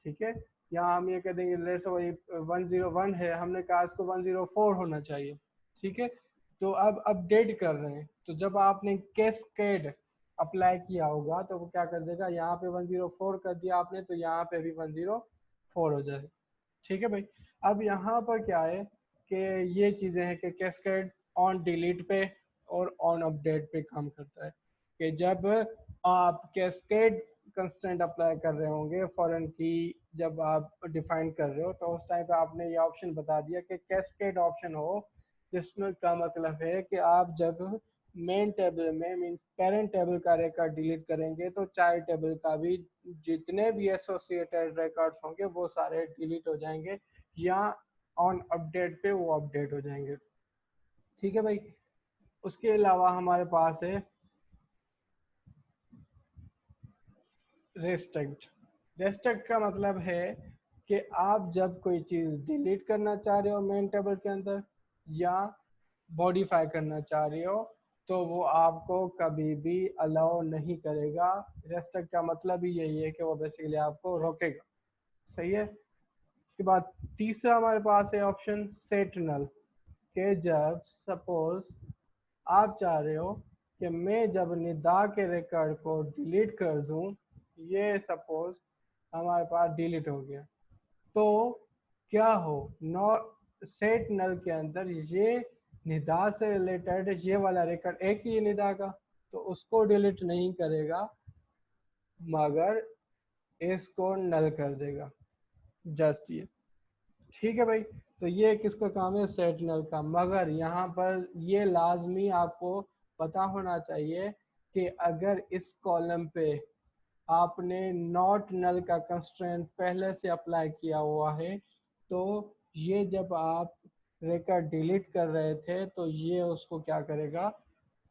ठीक है, यहाँ हम ये कह देंगे लेट्स वही 101 है, हमने कहा इसको 104 होना चाहिए, ठीक है। तो अब अपडेट कर रहे हैं, तो जब आपने कैस्केड अप्लाई किया होगा तो वो क्या कर देगा, यहाँ पे 104 कर दिया आपने तो यहाँ पे भी 104 हो जाएगा, ठीक है भाई। अब यहाँ पर क्या है कि ये चीज़ें हैं कि कैस्केड ऑन डिलीट पे और ऑन अपडेट पे काम करता है, कि जब आप कैस्केड कंस्ट्रेंट अप्लाई कर रहे होंगे फॉरेन की, जब आप डिफाइन कर रहे हो तो उस टाइम पे आपने ये ऑप्शन बता दिया कि कैस्केड ऑप्शन हो, जिसमें का मतलब है कि आप जब मेन टेबल में मीन पेरेंट टेबल का रिकॉर्ड डिलीट करेंगे तो चाइल्ड टेबल का भी जितने भी एसोसिएटेड रिकॉर्ड्स होंगे वो सारे डिलीट हो जाएंगे, या ऑन अपडेट पे वो अपडेट हो जाएंगे, ठीक है भाई। उसके अलावा हमारे पास है रेस्ट्रिक्ट। रेस्ट्रिक्ट का मतलब है कि आप जब कोई चीज़ डिलीट करना चाह रहे हो मेन टेबल के अंदर या मॉडिफाई करना चाह रहे हो तो वो आपको कभी भी अलाउ नहीं करेगा। रेस्ट्रिक्ट का मतलब ही यही है कि वो बेसिकली आपको रोकेगा, सही है। उसके बाद तीसरा हमारे पास है ऑप्शन सेट नल, कि जब सपोज आप चाह रहे हो कि मैं जब निदा के रिकॉर्ड को डिलीट कर दूं, ये सपोज हमारे पास डिलीट हो गया, तो क्या हो, नॉट सेट नल के अंदर ये निदा से रिलेटेड ये वाला रिकॉर्ड एक ही निदा का, तो उसको डिलीट नहीं करेगा मगर इसको नल कर देगा, जस्ट ये, ठीक है भाई। तो ये किसका काम है, सेट नल का। मगर यहाँ पर ये लाजमी आपको पता होना चाहिए कि अगर इस कॉलम पे आपने नॉट नल का कंस्ट्रेंट पहले से अप्लाई किया हुआ है तो ये जब आप रिकॉर्ड डिलीट कर रहे थे तो ये उसको क्या करेगा,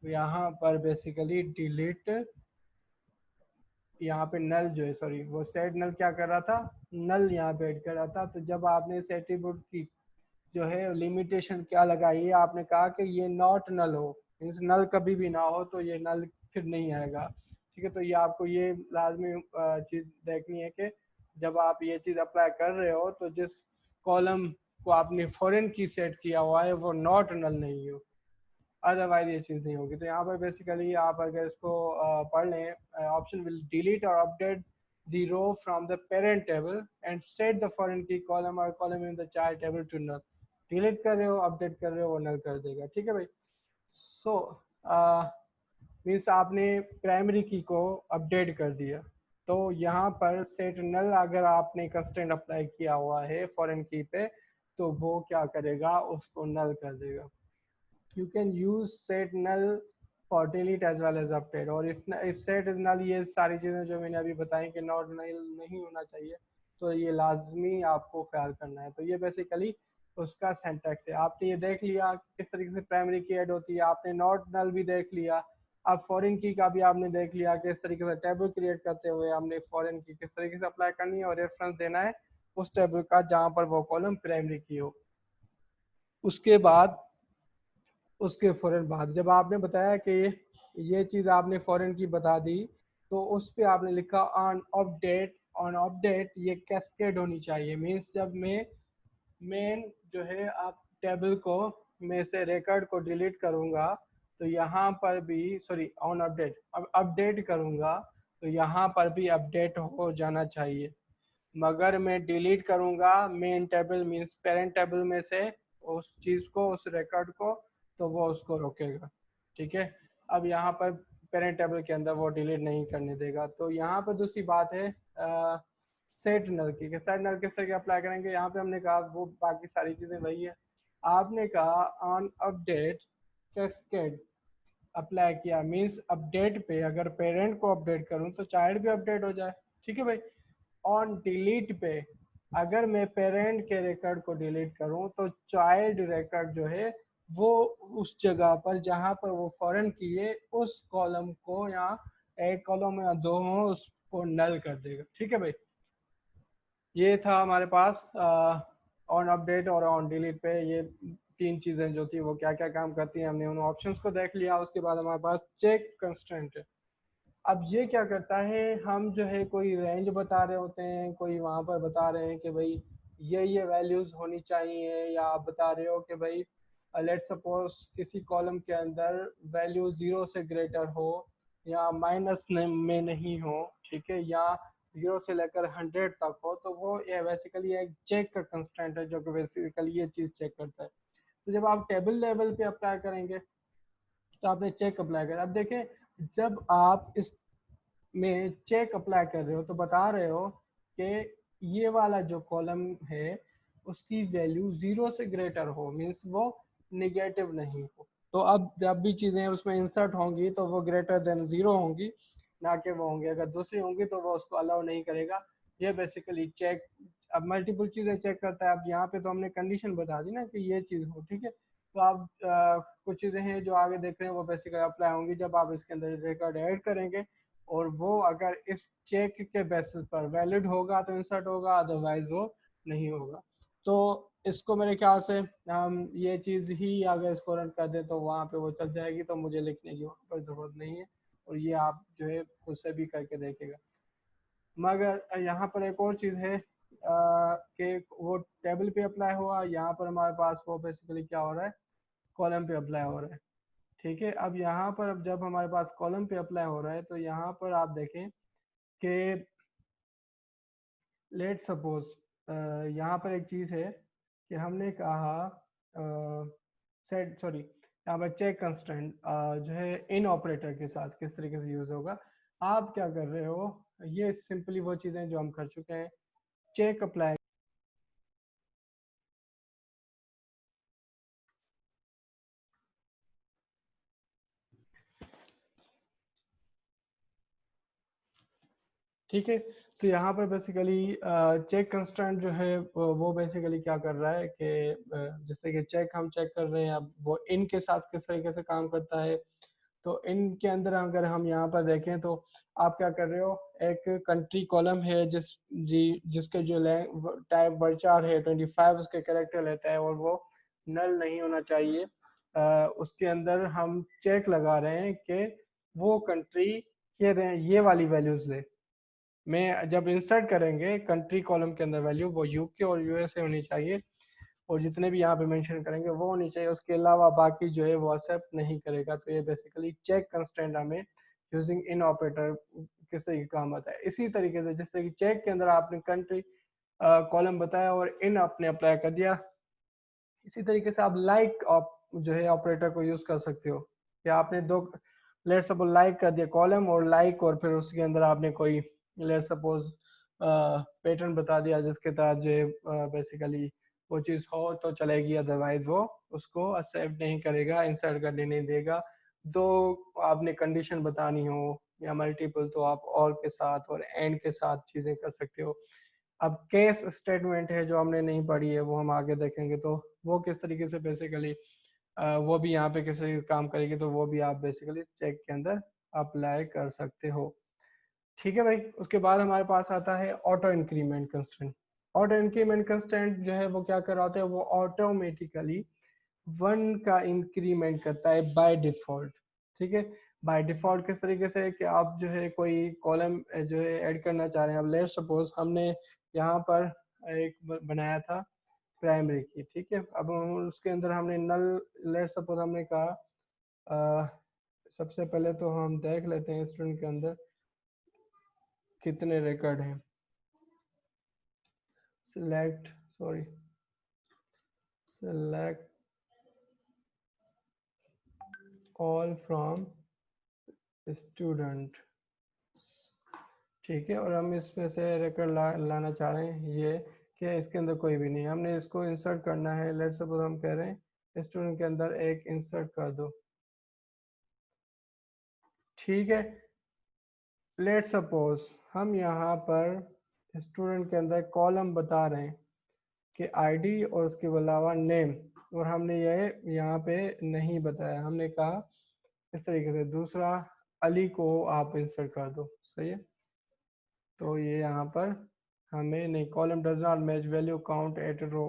यहाँ पर बेसिकली डिलीट, यहाँ पे नल जो है सॉरी वो सेट नल क्या कर रहा था, नल यहाँ पे ऐड कर रहा था। तो जब आपने इस एट्रीब्यूट की जो है लिमिटेशन क्या लगाई है, आपने कहा कि ये नॉट नल हो, मीन्स नल कभी भी ना हो तो ये नल फिर नहीं आएगा, ठीक है। तो ये आपको ये लाजमी चीज़ देखनी है कि जब आप ये चीज़ अप्लाई कर रहे हो तो जिस कॉलम को आपने फॉरेन की सेट किया हुआ है वो नॉट नल नहीं हो, अदरवाइज ये चीज़ नहीं होगी। तो यहाँ पर बेसिकली आप अगर इसको पढ़ लें, ऑप्शन विल डिलीट और update the row from the parent table and set the foreign key column or column in the child table to null। Delete कर रहे हो अपडेट कर रहे हो वो नल कर देगा, ठीक है भाई। सो मीन्स आपने प्राइमरी की को अपडेट कर दिया, तो यहाँ पर सेट नल अगर आपने कंस्ट्रेंट अप्लाई किया हुआ है फॉरेन की पे तो वो क्या करेगा, उसको नल कर देगा। you can use set null for delete as well as update, और if set is null, ये सारी चीज़ें जो मैंने अभी बताई कि नॉट null नहीं होना चाहिए तो ये लाजमी आपको ख्याल करना है। तो ये बेसिकली उसका सेंटेक्स है। आपने ये देख लिया किस तरीके से प्राइमरी की ऐड होती है, आपने नॉट नल भी देख लिया, अब फॉरेन की का भी आपने देख लिया कि इस तरीके से टेबल क्रिएट करते हुए हमने फॉरेन की किस तरीके से अप्लाई करनी है और रेफरेंस देना है उस टेबल का जहाँ पर वो कॉलम प्राइमरी की हो। उसके बाद उसके फ़ौरन बाद जब आपने बताया कि ये चीज़ आपने फ़ौरन की बता दी तो उस पे आपने लिखा ऑन अपडेट, ऑन अपडेट ये कैस्केड होनी चाहिए। मीन्स जब मैं मेन जो है आप टेबल को में से रिकॉर्ड को डिलीट करूँगा तो यहाँ पर भी सॉरी ऑन अपडेट अब अपडेट करूँगा तो यहाँ पर भी अपडेट हो जाना चाहिए। मगर मैं डिलीट करूँगा main table means parent table में से उस चीज़ को उस रिकॉर्ड को तो वो उसको रोकेगा, ठीक है। अब यहाँ पर पेरेंट टेबल के अंदर वो डिलीट नहीं करने देगा। तो यहाँ पर दूसरी बात है सेट नल की, सेट नल किस तरह अप्लाई करेंगे। यहाँ पे हमने कहा वो बाकी सारी चीज़ें वही है, आपने कहा ऑन अपडेट कैस्केड अप्लाई किया मीन्स अपडेट पे अगर पेरेंट को अपडेट करूँ तो चाइल्ड भी अपडेट हो जाए, ठीक है भाई। ऑन डिलीट पे अगर मैं पेरेंट के रिकॉर्ड को डिलीट करूं तो चाइल्ड रिकॉर्ड जो है वो उस जगह पर जहां पर वो फॉरेन किए उस कॉलम को या एक कॉलम या दो हो उसको नल कर देगा, ठीक है भाई। ये था हमारे पास ऑन अपडेट और ऑन डिलीट पे ये तीन चीज़ें जो थी वो क्या क्या काम करती हैं, हमने उन ऑप्शंस को देख लिया। उसके बाद हमारे पास चेक कंस्ट्रेंट है। अब ये क्या करता है, हम जो है कोई रेंज बता रहे होते हैं, कोई वहाँ पर बता रहे हैं कि भाई ये वैल्यूज़ होनी चाहिए, या आप बता रहे हो कि भाई लेट सपोज किसी कॉलम के अंदर वैल्यू 0 से ग्रेटर हो या माइनस में नहीं हो, ठीक है, या 0 से लेकर 100 तक हो, तो वो ये बेसिकली एक चेक का कंस्ट्रेंट है जो कि बेसिकली ये चीज़ चेक करता है। तो जब आप टेबल लेवल पे अप्लाई करेंगे तो आपने चेक अप्लाई कर, अब देखें जब आप इस में चेक अप्लाई कर रहे हो तो बता रहे हो कि ये वाला जो कॉलम है उसकी वैल्यू 0 से ग्रेटर हो, मीन्स वो निगेटिव नहीं हो। तो अब जब भी चीज़ें उसमें इंसर्ट होंगी तो वो ग्रेटर देन 0 होंगी, ना कि वो होंगी, अगर दूसरी होंगी तो वो उसको अलाउ नहीं करेगा। ये बेसिकली चेक, अब मल्टीपल चीज़ें चेक करता है। अब यहाँ पे तो हमने कंडीशन बता दी ना कि ये चीज़ हो, ठीक है। तो आप कुछ चीज़ें हैं जो आगे देख रहे हैं वो बेसिकली अप्लाई होंगी जब आप इसके अंदर रिकॉर्ड ऐड करेंगे, और वो अगर इस चेक के बेसिस पर वैलिड होगा तो इंसर्ट होगा, अदरवाइज वो नहीं होगा। तो इसको मेरे ख्याल से हम ये चीज़ ही अगर इसको रन कर दें तो वहाँ पे वो चल जाएगी, तो मुझे लिखने की वहाँ पर ज़रूरत नहीं है, और ये आप जो है खुद से भी करके देखेगा। मगर यहाँ पर एक और चीज़ है कि वो टेबल पे अप्लाई हुआ, यहाँ पर हमारे पास वो बेसिकली क्या हो रहा है, कॉलम पे अप्लाई हो रहा है, ठीक है। अब यहाँ पर अब जब हमारे पास कॉलम पे अप्लाई हो रहा है तो यहाँ पर आप देखें कि लेट सपोज यहाँ पर एक चीज़ है कि हमने कहा सेट सॉरी यहाँ पर चेक कंस्ट्रेंट जो है इन ऑपरेटर के साथ किस तरीके से यूज़ होगा। आप क्या कर रहे हो, ये सिंपली वो चीज़ें जो हम कर चुके हैं, चेक अप्लाई। ठीक है, तो यहाँ पर बेसिकली चेक कंस्ट्रेंट जो है वो बेसिकली क्या कर रहा है कि जैसे कि चेक हम चेक कर रहे हैं, अब वो इन के साथ किस तरीके से काम करता है। तो इनके अंदर अगर हम यहाँ पर देखें तो आप क्या कर रहे हो, एक कंट्री कॉलम है जिसके जो टाइप वर्चार है 25 उसके कैरेक्टर लेता है, और वो नल नहीं होना चाहिए। उसके अंदर हम चेक लगा रहे हैं कि वो कंट्री ये वाली वैल्यूज ले। में जब इंसर्ट करेंगे कंट्री कॉलम के अंदर वैल्यू वो यूके और यूएसए होनी चाहिए, और जितने भी यहाँ पे मेंशन करेंगे वो होनी चाहिए, उसके अलावा बाकी जो है वो एक्सेप्ट नहीं करेगा। तो ये बेसिकली चेक कंस्ट्रेंट हमें यूजिंग इन ऑपरेटर किस तरीके का काम आता है। इसी तरीके से जिस तरह की चेक के अंदर आपने कंट्री कॉलम बताया और इन आपने अप्लाई कर दिया, इसी तरीके से आप लाइक जो है ऑपरेटर को यूज कर सकते हो, कि आपने दो लेट सपोज लाइक कर दिया कॉलम और लाइक, और फिर उसके अंदर आपने कोई लेट सपोज पैटर्न बता दिया जिसके तहत जो बेसिकली वो चीज़ हो तो चलेगी, अदरवाइज वो उसको एक्सेप्ट नहीं करेगा, इंसर्ट करने नहीं देगा। दो आपने कंडीशन बतानी हो या मल्टीपल, तो आप और के साथ और एंड के साथ चीज़ें कर सकते हो। अब केस स्टेटमेंट है जो हमने नहीं पढ़ी है, वो हम आगे देखेंगे, तो वो किस तरीके से बेसिकली वो भी यहाँ पे किस तरीके से काम करेगी, तो वो भी आप बेसिकली चेक के अंदर अप्लाई कर सकते हो। ठीक है भाई, उसके बाद हमारे पास आता है auto increment constant. Auto increment constant जो है वो क्या कर रहा होता है, वो ऑटोमेटिकली 1 का इंक्रीमेंट करता है बाय डिफॉल्ट। ठीक है, बाय डिफॉल्ट किस तरीके से कि आप जो है कोई कॉलम जो है ऐड करना चाह रहे हैं। अब लेट सपोज हमने यहाँ पर एक बनाया था प्राइमरी की, ठीक है। अब उसके अंदर हमने नल, लेट सपोज हमने कहा सबसे पहले तो हम देख लेते हैं स्टूडेंट के अंदर कितने रिकॉर्ड हैं। Select sorry select all from student, ठीक है। और हम इसमें से रिकॉर्ड लाना चाह रहे हैं ये कि इसके अंदर कोई भी नहीं, हमने इसको इंसर्ट करना है। लेट सपोज हम कह रहे हैं स्टूडेंट के अंदर एक इंसर्ट कर दो, ठीक है। लेट सपोज हम यहाँ पर स्टूडेंट के अंदर कॉलम बता रहे हैं कि आईडी और उसके अलावा नेम, और हमने ये यहाँ पे नहीं बताया, हमने कहा इस तरीके से दूसरा अली को आप इंसर्ट कर दो, सही है। तो ये यहाँ पर हमें नहीं, column does not match value count at row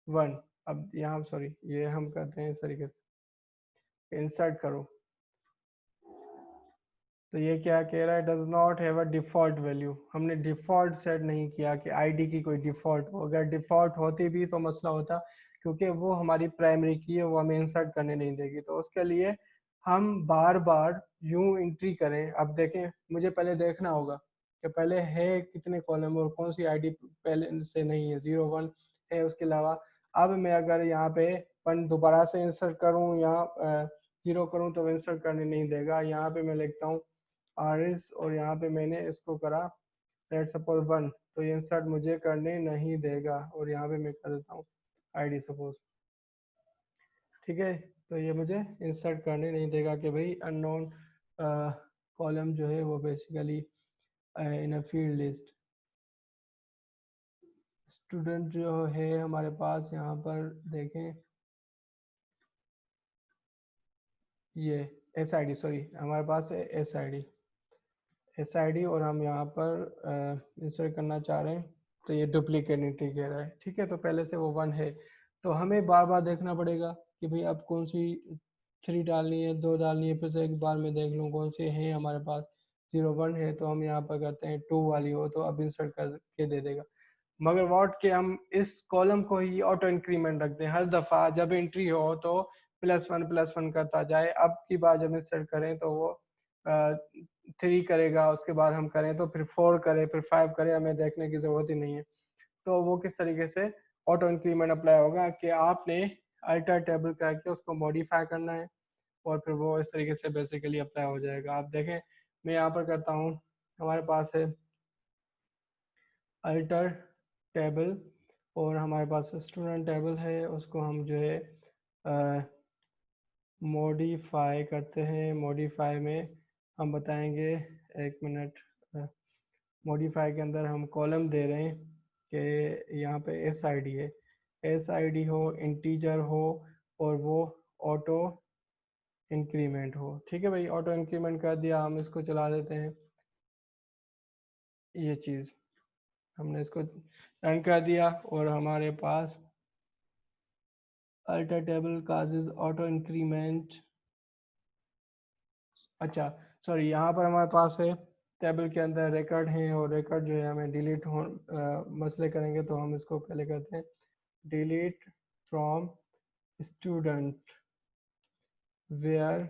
1। अब यहाँ सॉरी ये हम करते हैं इस तरीके से इंसर्ट करो, तो ये क्या कह रहा है, does not have a default value. हमने डिफ़ॉल्ट सेट नहीं किया कि आईडी की कोई डिफ़ॉल्ट हो, अगर डिफ़ॉल्ट होती भी तो मसला होता, क्योंकि वो हमारी प्राइमरी की है, वो हमें इंसर्ट करने नहीं देगी। तो उसके लिए हम बार बार यूं एंट्री करें। अब देखें, मुझे पहले देखना होगा कि पहले है कितने कॉलम और कौन सी आईडी पहले से नहीं है, 0 1 है उसके अलावा। अब मैं अगर यहाँ पे वन दोबारा से इंसर्ट करूँ या 0 करूँ तो इंसर्ट करने नहीं देगा। यहाँ पे मैं लिखता हूँ आरिस और यहाँ पे मैंने इसको करा लेट सपोज 1, तो ये इंसर्ट मुझे करने नहीं देगा। और यहाँ पे मैं कर देता हूँ आईडी सपोज, ठीक है। तो ये मुझे इंसर्ट करने नहीं देगा कि भाई अननोन कॉलम जो है वो basically in a field list. Student जो है हमारे पास यहाँ पर देखें, ये एस आई डी, सॉरी हमारे पास है एस आई डी, और हम यहाँ पर इंसर्ट करना चाह रहे हैं। तो ये डुप्लीकेट एंट्री कह रहा है, ठीक है। तो पहले से वो 1 है, तो हमें बार बार देखना पड़ेगा कि भाई अब कौन सी 3 डालनी है, 2 डालनी है, फिर से एक बार में देख लूँ कौन से हैं हमारे पास। 0 1 है तो हम यहाँ पर करते हैं 2 वाली हो तो अब इंसर्ट करके दे देगा। मगर व्हाट कि हम इस कॉलम को ही ऑटो इंक्रीमेंट रख दें, हर दफ़ा जब एंट्री हो तो +1 +1 करता जाए। अब की बार जब इंसर्ट करें तो वो 3 करेगा, उसके बाद हम करें तो फिर 4 करे, फिर 5 करे, हमें देखने की ज़रूरत ही नहीं है। तो वो किस तरीके से ऑटो इंक्रीमेंट अप्लाई होगा कि आपने अल्टर टेबल करके उसको मॉडिफाई करना है और फिर वो इस तरीके से बेसिकली अप्लाई हो जाएगा। आप देखें, मैं यहाँ पर करता हूँ, हमारे पास है अल्टर टेबल और हमारे पास स्टूडेंट टेबल है, उसको हम जो है मॉडिफाई करते हैं। मॉडिफाई में हम बताएंगे, एक मिनट, मॉडिफाई के अंदर हम कॉलम दे रहे हैं कि यहाँ पे एस आई डी है, एस आई डी हो, इंटीजर हो और वो ऑटो इंक्रीमेंट हो, ठीक है भाई। ऑटो इंक्रीमेंट कर दिया, हम इसको चला देते हैं। ये चीज़ हमने इसको रन कर दिया और हमारे पास alter table courses auto increment, अच्छा सॉरी, यहाँ पर हमारे पास है टेबल के अंदर रिकॉर्ड हैं और रिकॉर्ड जो है हमें डिलीट हो मसले करेंगे तो हम इसको पहले करते हैं delete from student where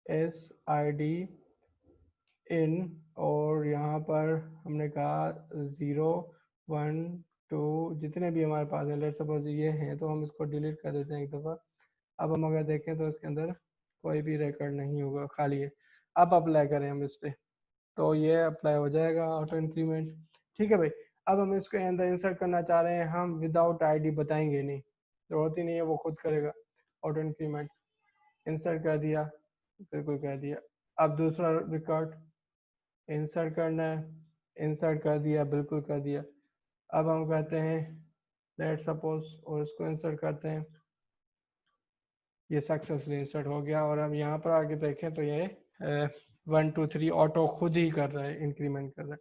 S I D in, और यहाँ पर हमने कहा 0 1 2 जितने भी हमारे पास है, लेट सपोज ये हैं, तो हम इसको डिलीट कर देते हैं एक दफ़ा। अब हम अगर देखें तो इसके अंदर कोई भी रिकॉर्ड नहीं होगा, खाली है। अब अप्लाई करें हम इस पर तो ये अप्लाई हो जाएगा ऑटो इंक्रीमेंट, ठीक है भाई। अब हम इसको अंदर इंसर्ट करना चाह रहे हैं, हम विदाउट आईडी बताएंगे नहीं, जरूरत ही नहीं है, वो खुद करेगा ऑटो इंक्रीमेंट। इंसर्ट कर दिया, बिल्कुल कर दिया। अब दूसरा रिकॉर्ड इंसर्ट करना है, इंसर्ट कर दिया, बिल्कुल कर दिया। अब हम कहते हैं लेट सपोज और इसको इंसर्ट करते हैं, ये सक्सेसफुली इंसर्ट हो गया। और अब यहाँ पर आगे देखें तो ये 1 2 3 ऑटो खुद ही कर रहा है, इंक्रीमेंट कर रहा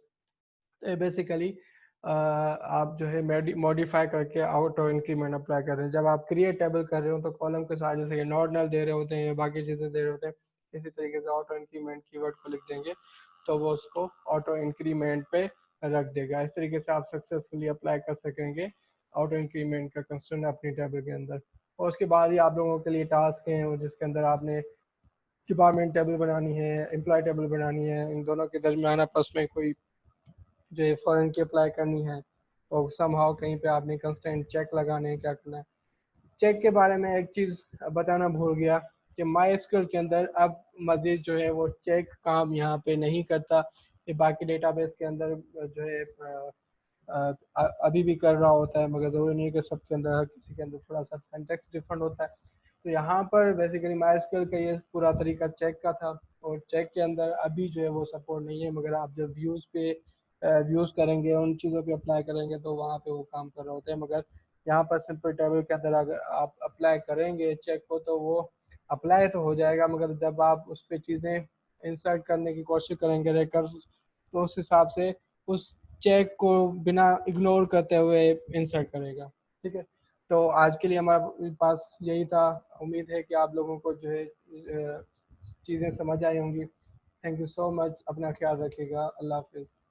है। बेसिकली आप जो है मॉडिफाई करके ऑटो इंक्रीमेंट अप्लाई कर रहे हैं। जब आप क्रिएट टेबल कर रहे हो तो कॉलम के साथ जैसे नॉर्मल दे रहे होते हैं, बाकी चीज़ें दे रहे होते हैं, इसी तरीके से ऑटो इंक्रीमेंट कीवर्ड को लिख देंगे तो वो उसको ऑटो इंक्रीमेंट पे रख देगा। इस तरीके से आप सक्सेसफुली अप्लाई कर सकेंगे ऑटो इंक्रीमेंट का कंस्ट्रेंट अपनी टेबल के अंदर। और उसके बाद ही आप लोगों के लिए टास्क हैं जिसके अंदर आपने डिपार्टमेंट टेबल बनानी है, एम्प्लॉय टेबल बनानी है, इन दोनों के दरमियान आपस में कोई जो है फॉरेन की अप्लाई करनी है और समहाउ कहीं पे आपने कंस्टेंट चेक लगाने हैं, क्या करना है। चेक के बारे में एक चीज़ बताना भूल गया कि माई एसक्यूएल के अंदर अब मजीद जो है वो चेक काम यहाँ पे नहीं करता। ये बाकी डेटाबेस के अंदर जो है अभी भी कर रहा होता है, मगर ज़रूरी नहीं है कि सबके अंदर, हर किसी के अंदर थोड़ा सा सिंटैक्स डिफरेंट होता है। तो यहाँ पर बेसिकली माई एसक्यूएल का ये पूरा तरीका चेक का था और चेक के अंदर अभी जो है वो सपोर्ट नहीं है, मगर आप जब व्यूज़ पे व्यूज़ करेंगे, उन चीज़ों पे अप्लाई करेंगे तो वहाँ पे वो काम कर रहे होते हैं। मगर यहाँ पर सिंपल टेबल के अंदर अगर आप अप्लाई करेंगे चेक को तो वो अप्लाई तो हो जाएगा, मगर जब आप उस पर चीज़ें इंसर्ट करने की कोशिश करेंगे रिकर्स, तो उस हिसाब से उस चेक को बिना इग्नोर करते हुए इंसर्ट करेगा, ठीक है। तो आज के लिए हमारे पास यही था। उम्मीद है कि आप लोगों को जो है चीज़ें समझ आई होंगी। थैंक यू सो मच, अपना ख्याल रखिएगा, अल्लाह हाफिज़।